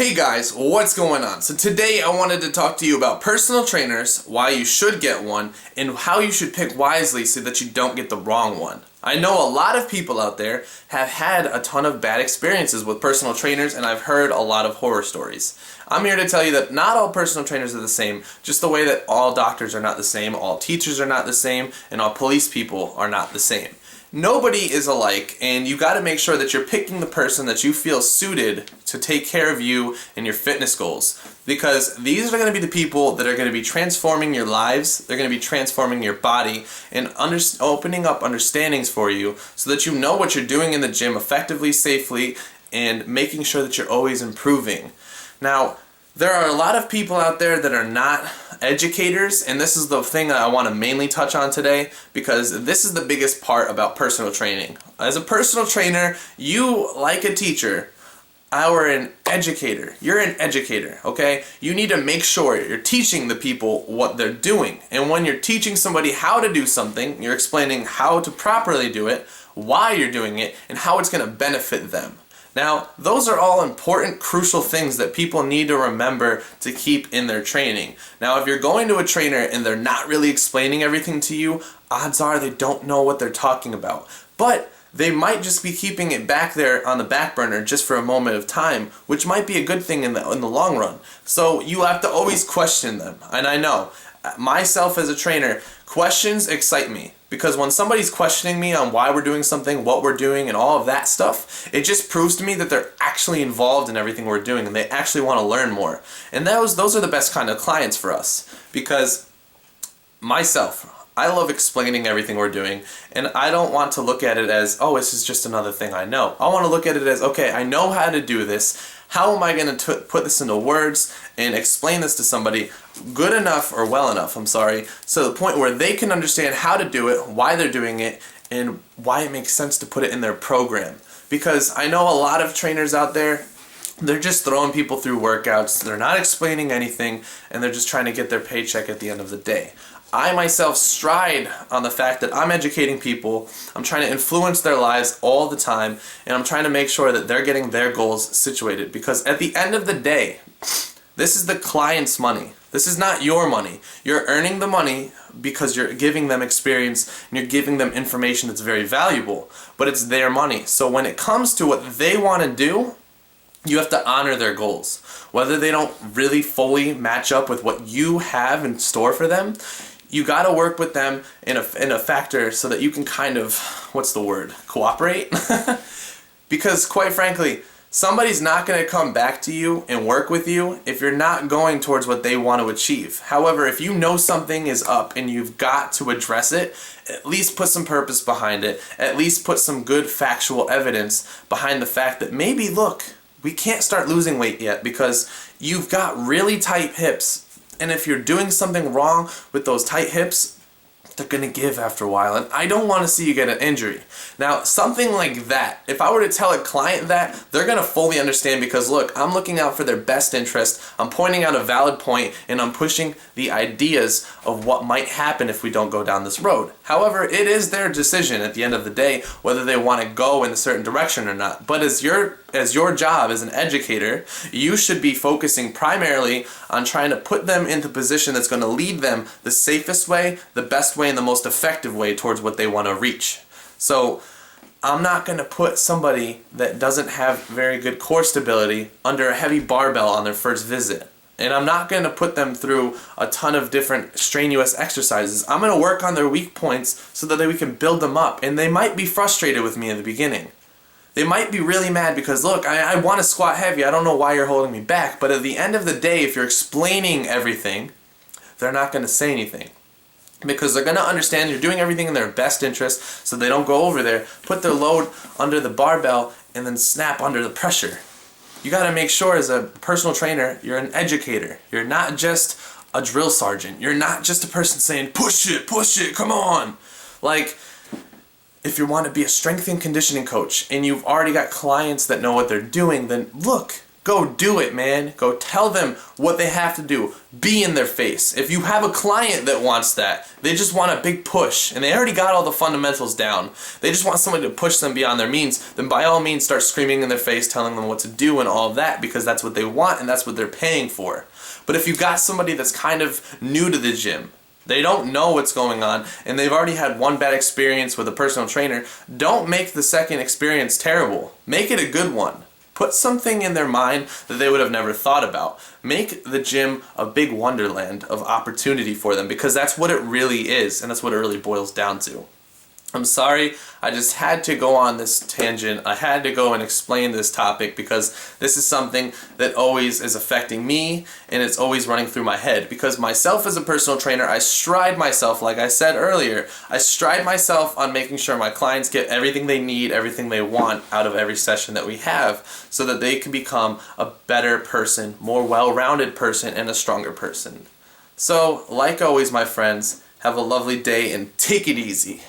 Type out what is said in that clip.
Hey guys, what's going on? So today I wanted to talk to you about personal trainers, why you should get one, and how you should pick wisely so that you don't get the wrong one. I know a lot of people out there have had a ton of bad experiences with personal trainers, and I've heard a lot of horror stories. I'm here to tell you that not all personal trainers are the same, just the way that all doctors are not the same, all teachers are not the same, and all police people are not the same. Nobody is alike, and you got to make sure that you're picking the person that you feel suited to take care of you and your fitness goals. Because these are going to be the people that are going to be transforming your lives, they're going to be transforming your body, and opening up understandings for you so that you know what you're doing in the gym effectively, safely, and making sure that you're always improving. Now, there are a lot of people out there that are not educators, and this is the thing that I want to mainly touch on today, because this is the biggest part about personal training. As a personal trainer, you, like a teacher, are an educator. You're an educator, okay? You need to make sure you're teaching the people what they're doing. And when you're teaching somebody how to do something, you're explaining how to properly do it, why you're doing it, and how it's going to benefit them. Now, those are all important, crucial things that people need to remember to keep in their training. Now, if you're going to a trainer and they're not really explaining everything to you, odds are they don't know what they're talking about. But they might just be keeping it back there on the back burner just for a moment of time, which might be a good thing in the long run. So you have to always question them. And I know, myself as a trainer, questions excite me. Because when somebody's questioning me on why we're doing something, what we're doing, and all of that stuff, it just proves to me that they're actually involved in everything we're doing and they actually want to learn more. And those are the best kind of clients for us. Because myself, I love explaining everything we're doing, and I don't want to look at it as, oh, this is just another thing I know. I want to look at it as, okay, I know how to do this. How am I going to put this into words and explain this to somebody good enough, or well enough, so the point where they can understand how to do it, why they're doing it, and why it makes sense to put it in their program. Because I know a lot of trainers out there, they're just throwing people through workouts, they're not explaining anything, and they're just trying to get their paycheck at the end of the day. I myself stride on the fact that I'm educating people, I'm trying to influence their lives all the time, and I'm trying to make sure that they're getting their goals situated. Because at the end of the day, this is the client's money. This is not your money. You're earning the money because you're giving them experience and you're giving them information that's very valuable, but it's their money. So when it comes to what they want to do, you have to honor their goals. Whether they don't really fully match up with what you have in store for them, you got to work with them in a factor so that you can kind of, cooperate? Because quite frankly, somebody's not going to come back to you and work with you if you're not going towards what they want to achieve. However, if you know something is up and you've got to address it, at least put some purpose behind it. At least put some good factual evidence behind the fact that maybe, look, we can't start losing weight yet because you've got really tight hips. And if you're doing something wrong with those tight hips, they're going to give after a while, and I don't want to see you get an injury. Now, something like that, if I were to tell a client that, they're going to fully understand, because look, I'm looking out for their best interest, I'm pointing out a valid point, and I'm pushing the ideas of what might happen if we don't go down this road. However, it is their decision at the end of the day whether they want to go in a certain direction or not. But as your job as an educator, you should be focusing primarily on trying to put them into a position that's going to lead them the safest way, the best way, and the most effective way towards what they want to reach. So I'm not going to put somebody that doesn't have very good core stability under a heavy barbell on their first visit. And I'm not going to put them through a ton of different strenuous exercises. I'm going to work on their weak points so that we can build them up. And they might be frustrated with me in the beginning. They might be really mad because, look, I want to squat heavy. I don't know why you're holding me back. But at the end of the day, if you're explaining everything, they're not going to say anything. Because they're going to understand you're doing everything in their best interest, so they don't go over there, put their load under the barbell, and then snap under the pressure. You got to make sure as a personal trainer, you're an educator. You're not just a drill sergeant. You're not just a person saying, push it, come on. Like, if you want to be a strength and conditioning coach and you've already got clients that know what they're doing, then look, Go do it, man. Go tell them what they have to do. Be in their face. If you have a client that wants that, they just want a big push, and they already got all the fundamentals down, they just want somebody to push them beyond their means, then by all means start screaming in their face, telling them what to do and all of that, because that's what they want and that's what they're paying for. But if you got somebody that's kind of new to the gym, they don't know what's going on, and they've already had one bad experience with a personal trainer, don't make the second experience terrible. Make it a good one. Put something in their mind that they would have never thought about. Make the gym a big wonderland of opportunity for them, because that's what it really is, and that's what it really boils down to. I'm sorry, I just had to go on this tangent. I had to go and explain this topic because this is something that always is affecting me, and it's always running through my head. Because myself as a personal trainer, I stride myself, like I said earlier, I stride myself on making sure my clients get everything they need, everything they want out of every session that we have, so that they can become a better person, more well-rounded person, and a stronger person. So, like always, my friends, have a lovely day and take it easy.